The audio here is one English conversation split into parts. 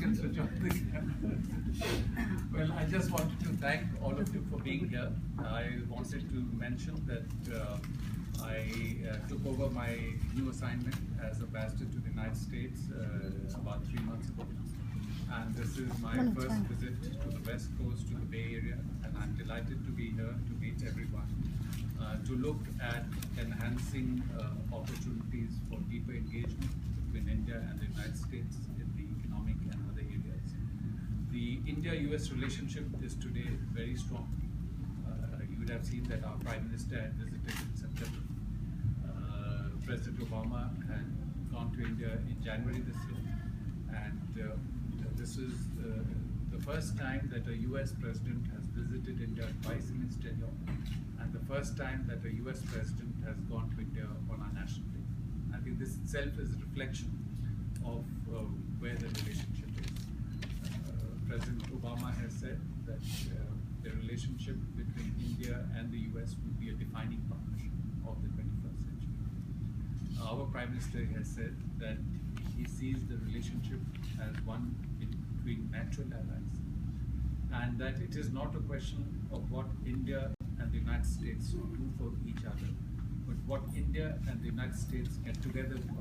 questions for joining. Well, I just wanted to thank all of you for being here. I wanted to mention that I took over my new assignment as ambassador to the United States about 3 months ago. And this is my first visit to the West Coast, to the Bay Area, and I'm delighted to be here to meet everyone, to look at enhancing opportunities for deeper engagement between India and the United States in the economic and other areas. The India-US relationship is today very strong. You would have seen that our Prime Minister had visited in September. President Obama had gone to India in January this year, and this is the first time that a US president has visited India twice in his tenure, and the first time that a US president has gone to India on our national day. I think this itself is a reflection of where the relationship is. President Obama has said that the relationship between India and the US will be a defining partnership of the 21st century. Our Prime Minister has said that he sees the relationship as one between natural allies, and that it is not a question of what India and the United States do for each other, but what India and the United States can together do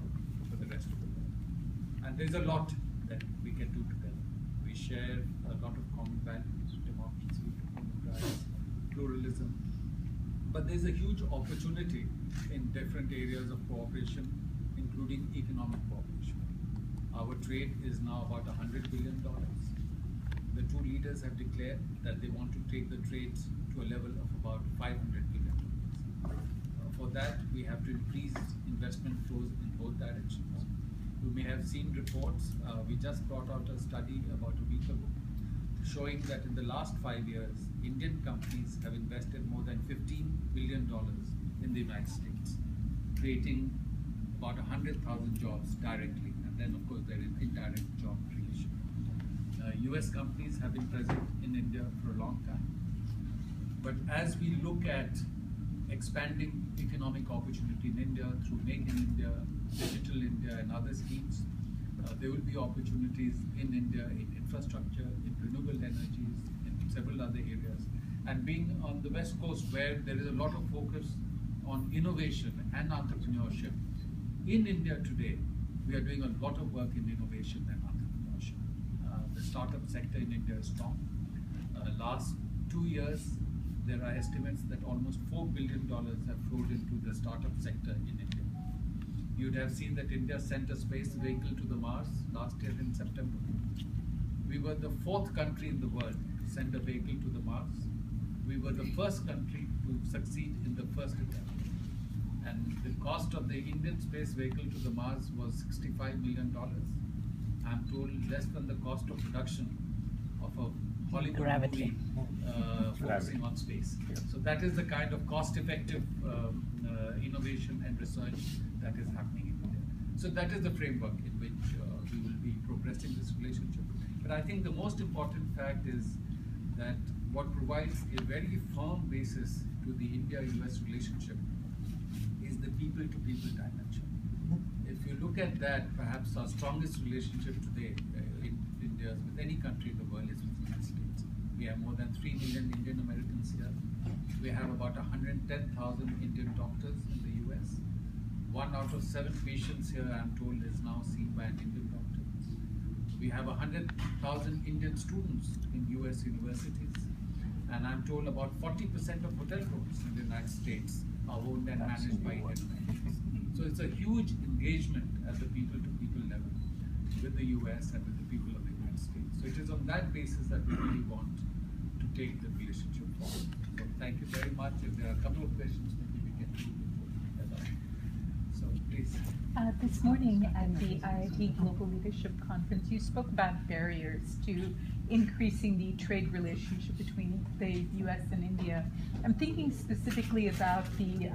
for the rest of the world. And there's a lot that we can do together. We share a lot of common values: democracy, human rights, pluralism. But there's a huge opportunity in different areas of cooperation, including economic cooperation. Our trade is now about $100 billion. The two leaders have declared that they want to take the trade to a level of about $500 billion. For that, we have to increase investment flows in both directions. You may have seen reports. We just brought out a study about a week ago showing that in the last 5 years, Indian companies have invested more than $15 billion in the United States, creating about 100,000 jobs directly, and then of course there is indirect job creation. US companies have been present in India for a long time, but as we look at expanding economic opportunity in India through Make in India, Digital India and other schemes, there will be opportunities in India in infrastructure, in renewable energies, in several other areas. And being on the West Coast, where there is a lot of focus on innovation and entrepreneurship, in India today, we are doing a lot of work in innovation and entrepreneurship. The startup sector in India is strong. Last 2 years, there are estimates that almost $4 billion have flowed into the startup sector in India. You'd have seen that India sent a space vehicle to the Mars last year in September. We were the 4th country in the world to send a vehicle to the Mars. We were the first country to succeed in the first attempt. And the cost of the Indian space vehicle to the Mars was $65 million. I'm told less than the cost of production of a Hollywood movie focusing on space. So that is the kind of cost-effective innovation and research that is happening in India. So that is the framework in which we will be progressing this relationship. But I think the most important fact is that what provides a very firm basis to the India-US relationship is the people-to-people dimension. If you look at that, perhaps our strongest relationship today in India with any country in the world is with the United States. We have more than 3 million Indian Americans here. We have about 110,000 Indian doctors in the US. 1 out of 7 patients here, I'm told, is now seen by an Indian doctor. We have 100,000 Indian students in US universities. And I'm told about 40% of hotel rooms in the United States are owned and managed by Indian Americans. So it's a huge engagement at the people-to-people level with the US and with the people of the United States. So it is on that basis that we really want to take the relationship forward. So thank you very much. If there are a couple of questions, maybe we can do before. So please. This morning at the IIT Global Leadership Conference, you spoke about barriers to increasing the trade relationship between the U.S. and India. I'm thinking specifically about the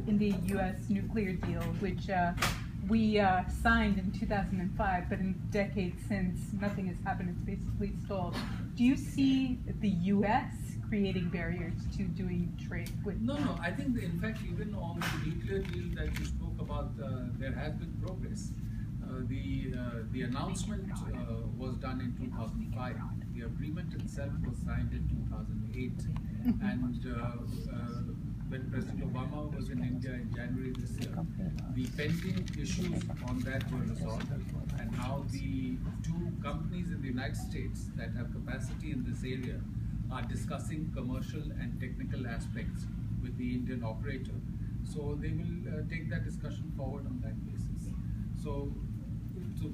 India-U.S. nuclear deal, which we signed in 2005, but in decades since, nothing has happened. It's basically stalled. Do you see the U.S. creating barriers to doing trade with? No. I think, in fact, even on the nuclear deal that you spoke about, there has been progress. The announcement was done in 2005. The agreement itself was signed in 2008, and when President Obama was in India in January this year, the pending issues on that were resolved, and now the two companies in the United States that have capacity in this area are discussing commercial and technical aspects with the Indian operator. So they will take that discussion forward on that basis. So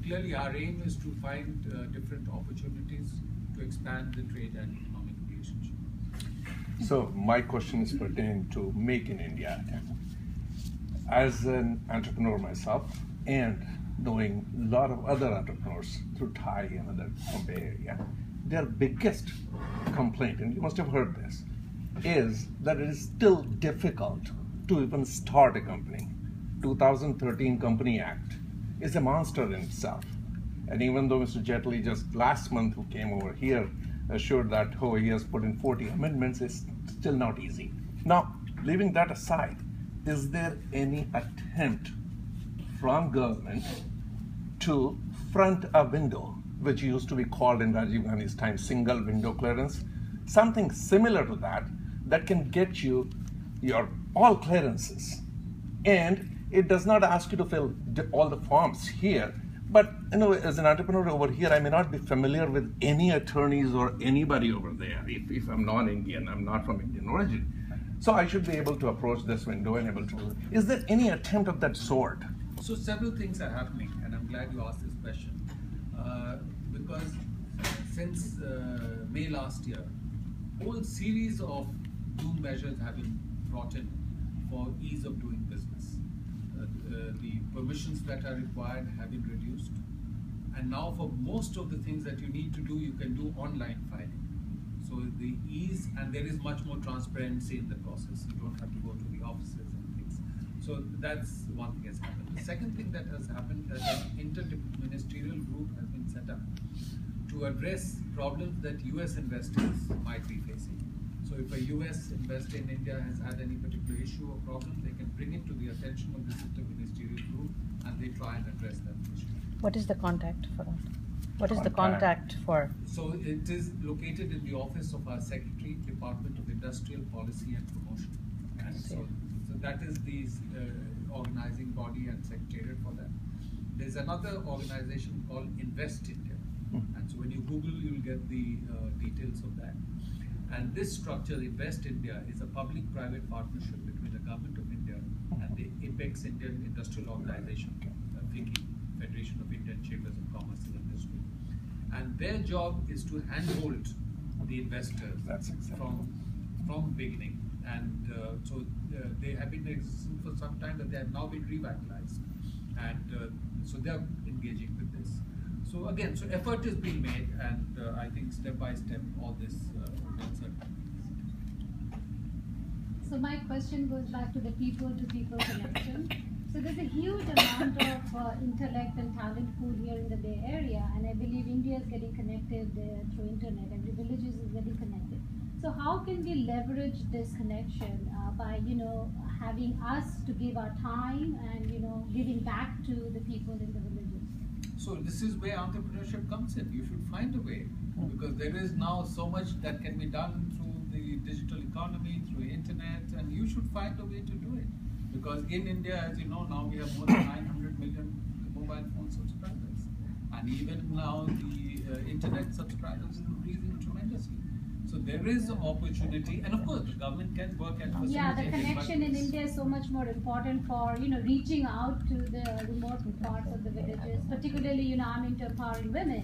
clearly our aim is to find different opportunities to expand the trade and economic relationship. So my question is pertaining to Make in India. As an entrepreneur myself, and knowing a lot of other entrepreneurs through Thai and other from Bay Area, their biggest complaint, and you must have heard this, is that it is still difficult to even start a company. 2013 Company Act is a monster in itself. And even though Mr. Jetli just last month who came over here assured that, oh, he has put in 40 amendments, it's still not easy. Now, leaving that aside, is there any attempt from government to front a window, which used to be called in Rajiv Gandhi's time single window clearance, something similar to that, that can get you your all clearances, and it does not ask you to fill all the forms here, but as an entrepreneur over here, I may not be familiar with any attorneys or anybody over there. If I'm non-Indian, I'm not from Indian origin, so I should be able to approach this window and able to. Is there any attempt of that sort? So several things are happening, and I'm glad you asked this question, because since May last year, a whole series of new measures have been brought in for ease of doing business. The permissions that are required have been reduced, and now for most of the things that you need to do, you can do online filing. So the ease, and there is much more transparency in the process. You don't have to go to the offices and things. So that's one thing has happened. The second thing that has happened is that an interministerial group has been set up to address problems that US investors might be facing. So if a US investor in India has had any particular issue or problem, they can bring it to the attention of this interministerial group, and they try and address that issue. What is the contact for that? What is the contact for? So it is located in the office of our Secretary, Department of Industrial Policy and Promotion. And so that is the organizing body and secretariat for that. There's another organization called Invest India. And so when you Google, you'll get the details of that. And this structure, Invest India, is a public-private partnership between the Government of India and the Apex Indian Industrial Organization, FICCI, Federation of Indian Chambers of Commerce and Industry. And their job is to handhold the investors from beginning. And so they have been existing for some time, but they have now been revitalized. And so they are engaging with this. So again, so effort is being made, and I think step by step all this will. So my question goes back to the people-to-people connection. So there's a huge amount of intellect and talent pool here in the Bay Area, and I believe India is getting connected through internet. Every village is getting connected. So how can we leverage this connection by having us to give our time and giving back to the people in the villages? So this is where entrepreneurship comes in. You should find a way, because there is now so much that can be done through the digital economy, through internet, and you should find a way to do it. Because in India, as you know, now we have more than 900 million mobile phone subscribers. And even now the internet subscribers is increasing tremendously. So there is an opportunity, and of course the government can work at facilitating. Yeah, the connection in India is so much more important for reaching out to the remote parts of the villages. Particularly, I'm into empowering women,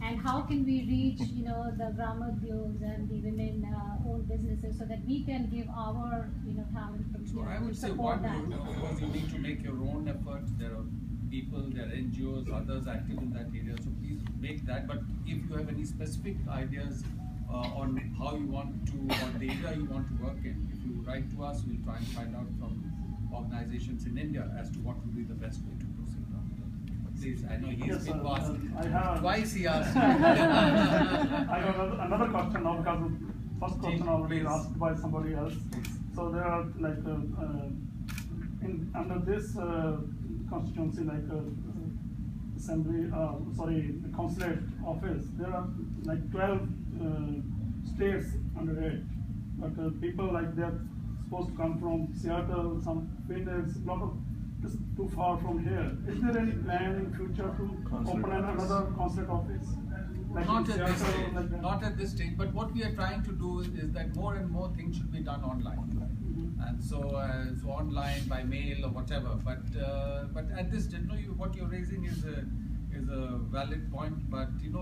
and how can we reach the Gramadhyos and the women-owned businesses so that we can give our talent from So here I would to say support one, of course, you need to make your own effort. There are people, there are NGOs, others active in that area. So please make that. But if you have any specific ideas on how you want to, or the area you want to work in, if you write to us, we'll try and find out from organizations in India as to what would be the best way to proceed. Please, I know he's been asked twice. He asked. I have another question now, because the first question already asked by somebody else. So there are under this constituency, assembly, the consulate office, there are like 12 states under it. But people like they're supposed to come from Seattle, some Phoenix, a lot of just too far from here. Is there any plan in future to open another consulate office? Like Not in at this Seattle, stage. like that? Not at this stage. But what we are trying to do is that more and more things should be done online, and so online by mail or whatever. But at this stage, what you're raising is a valid point. But in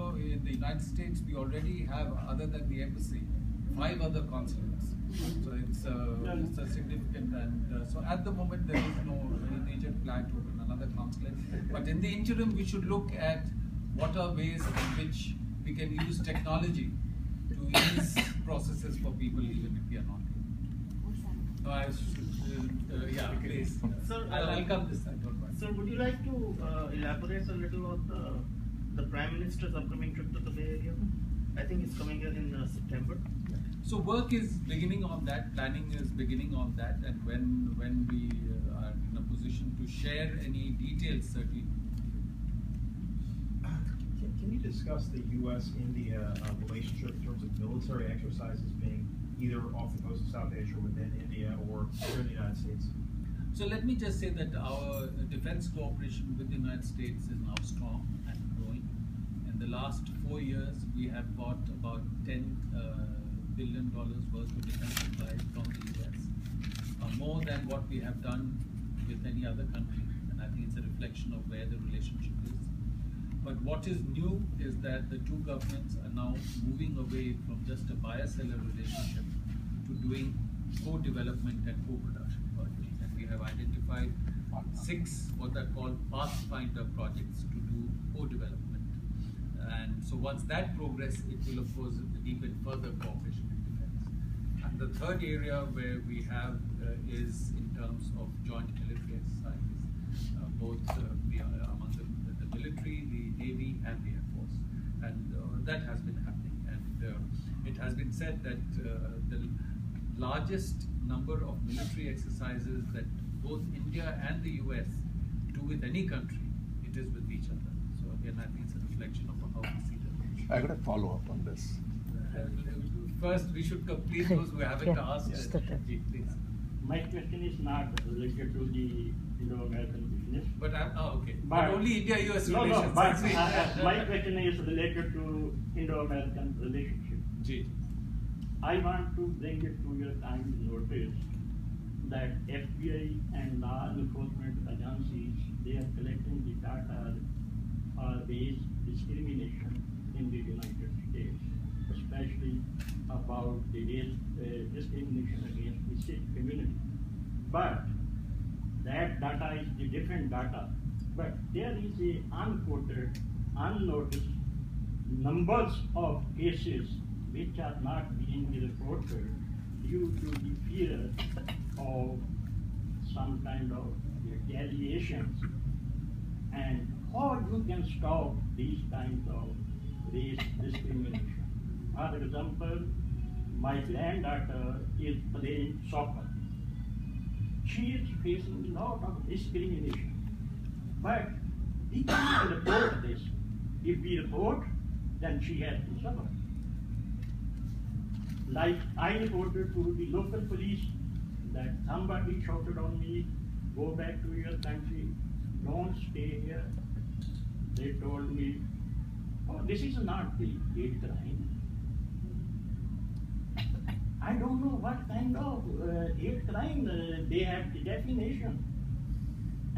the United States, we already have, other than the embassy, 5 other consulates. So it's a significant, and so at the moment there is no major plan to open another consulate. But in the interim, we should look at what are ways in which we can use technology to ease processes for people, even if we are not here. No, I should, yeah, please. Sir, I'll come this time. Don't worry. Sir, would you like to elaborate a little on the Prime Minister's upcoming trip to the Bay Area? I think it's coming here in September. So work is beginning on that, planning is beginning on that, and when we are in a position to share any details, certainly. Can you discuss the U.S.-India relationship in terms of military exercises being either off the coast of South Asia or within India or here in the United States? So let me just say that our defense cooperation with the United States is now strong and growing. In the last 4 years, we have bought about $10 billion worth of defense supplies from the US, more than what we have done with any other country, and I think it's a reflection of where the relationship is. But what is new is that the two governments are now moving away from just a buyer-seller relationship to doing co-development and co-production projects, and we have identified 6 what are called Pathfinder projects to do co-development. And so once that progress, it will of course deepen further cooperation in defense. And the third area where we have is in terms of joint military exercises, both among the military, the Navy and the Air Force. And that has been happening. And it has been said that the largest number of military exercises that both India and the US do with any country, it is with each other. So again, I think it's a reflection of how we see the I got a follow up on this. First, we should complete those who haven't asked. just a bit. Please. My question is not related to the Indo-American business. But okay. But only India-US No, relations. but my question is related to Indo-American relationship. Ji. I want to bring it to your kind notice that FBI and law enforcement agencies, they are collecting the data for race discrimination in the United States, especially about the race discrimination against the Sikh community. But that data is the different data. But there is a unquoted, unnoticed numbers of cases which are not being reported due to the fear of some kind of retaliations. And how you can stop these kinds of race discrimination? For example, my granddaughter is playing soccer. She is facing a lot of discrimination. But we can't report this. If we report, then she has to suffer. Like I reported to the local police that somebody shouted on me, go back to your country, don't stay here. They told me, oh, this is not the hate crime. I don't know what kind of hate crime they have the definition.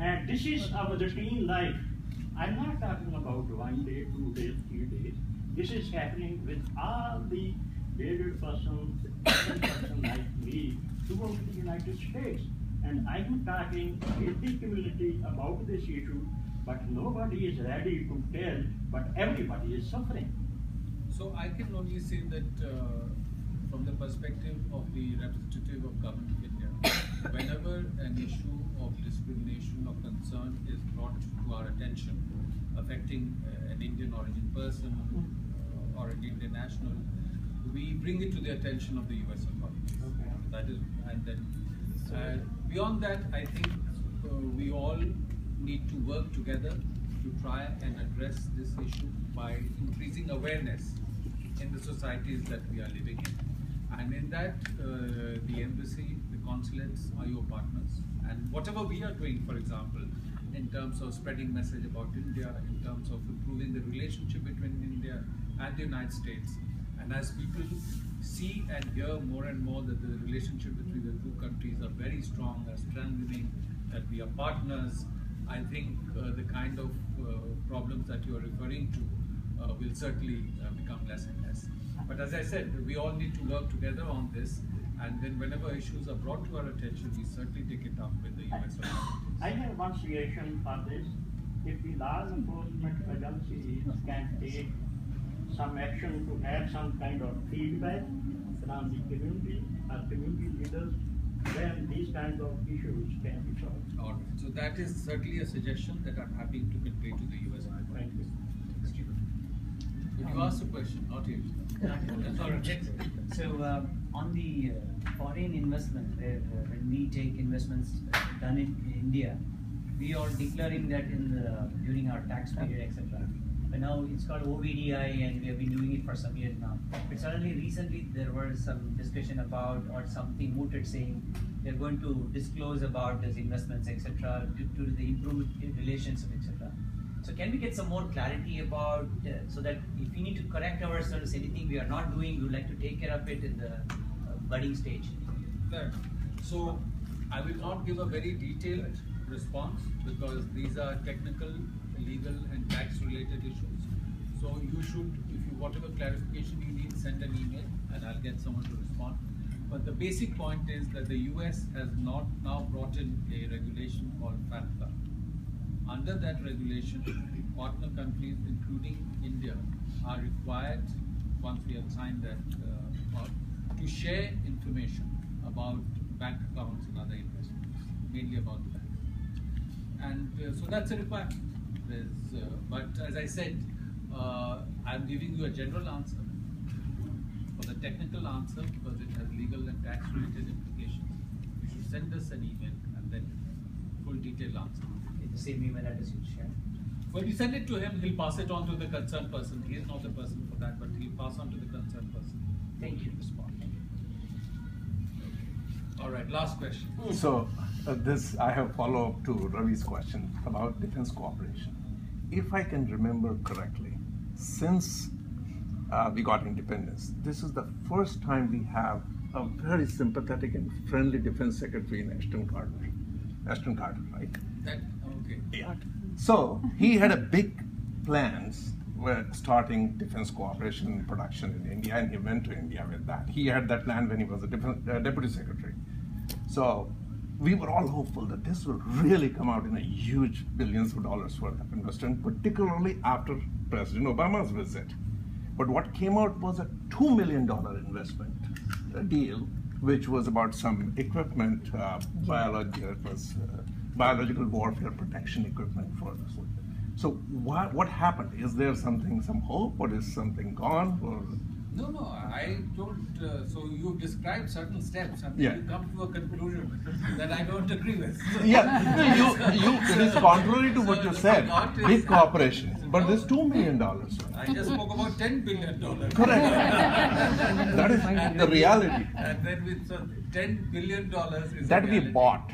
And this is our routine life. I'm not talking about 1 day, 2 days, 3 days. This is happening with all the varied persons like me to go to the United States. And I'm talking with the community about this issue, but nobody is ready to tell, but everybody is suffering. So I can only say that from the perspective of the representative of Government of India, whenever an issue of discrimination or concern is brought to our attention, affecting an Indian origin person or an Indian national, we bring it to the attention of the US authorities. Okay. That is, and then beyond that, I think we all need to work together to try and address this issue by increasing awareness in the societies that we are living in. And in that, the embassy, the consulates are your partners. And whatever we are doing, for example, in terms of spreading message about India, in terms of improving the relationship between India and the United States, and as people see and hear more and more that the relationship between the two countries are very strong, are strengthening, that we are partners, I think the kind of problems that you are referring to will certainly become less and less. But as I said, we all need to work together on this, and then whenever issues are brought to our attention, we certainly take it up with the US authorities. I have one suggestion for this. If the law enforcement agencies can take some action to have some kind of feedback from the community or community leaders, then these kinds of issues can be solved. All right. So that is certainly a suggestion that I'm happy to convey to the US authorities. Thank you. Did you ask a question? Not you. That's all right. So on the foreign investment, where when we take investments done in India, we are declaring that during our tax period, etc. But now it's called OBDI, and we have been doing it for some years now. But suddenly, recently, there was some discussion about, or something mooted saying they're going to disclose about those investments, etc., to the improved relations, etc. So can we get some more clarity about, so that if we need to correct ourselves, anything we are not doing, we would like to take care of it in the budding stage? Fair. So I will not give a very detailed response because these are technical, legal and tax related issues. So you should, if you whatever clarification you need, send an email and I'll get someone to respond. But the basic point is that the US has not now brought in a regulation called FATCA. Under that regulation, partner countries, including India, are required, once we have signed that, to share information about bank accounts and other investments, mainly about the bank. And so that's a requirement. But as I said, I'm giving you a general answer. For the technical answer, because it has legal and tax related implications, you should send us an email and then full detailed answer. The same email address you share. When you send it to him, he'll pass it on to the concerned person. He is not the person for that, but he'll pass on to the concerned person. Thank you. Respond. All right, last question. So I have follow-up to Ravi's question about defense cooperation. If I can remember correctly, since we got independence, this is the first time we have a very sympathetic and friendly defense secretary in Ashton Carter, right? Okay. Yeah. So he had a big plans with starting defense cooperation and production in India, and he went to India with that. He had that plan when he was a deputy secretary. So we were all hopeful that this will really come out in a huge billions of dollars worth of investment, particularly after President Obama's visit. But what came out was a $2 million investment deal, which was about some equipment, biological warfare protection equipment for this. So what happened? Is there some hope, or is something gone? Or? No, I don't. So you described certain steps, and Yeah. you come to a conclusion that I don't agree with. Yeah, it is contrary to what you said. Big cooperation, but this $2 million. I just spoke about $10 billion. Correct. That is the reality. And then with $10 billion is That a we reality. bought.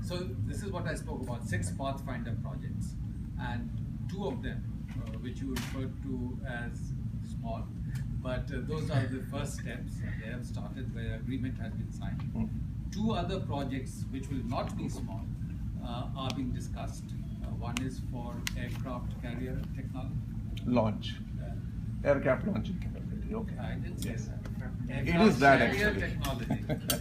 So this is what I spoke about, 6 Pathfinder projects, and 2 of them, which you referred to as small, but those are the first steps. They have started, where agreement has been signed. 2 other projects, which will not be small, are being discussed. One is for aircraft carrier technology. Launch. Aircraft launching capability, okay. I didn't say that. It is that Carrier actually. technology.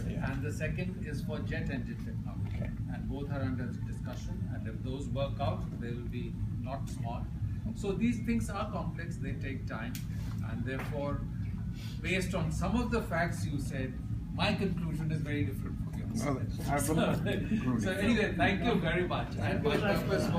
Yeah. And the second is for jet engine technology. Okay. And both are under discussion, and if those work out, they will be not small. So these things are complex, they take time, and therefore, based on some of the facts you said, my conclusion is very different from yours. No, I will conclude. So anyway, thank you very much. And my purpose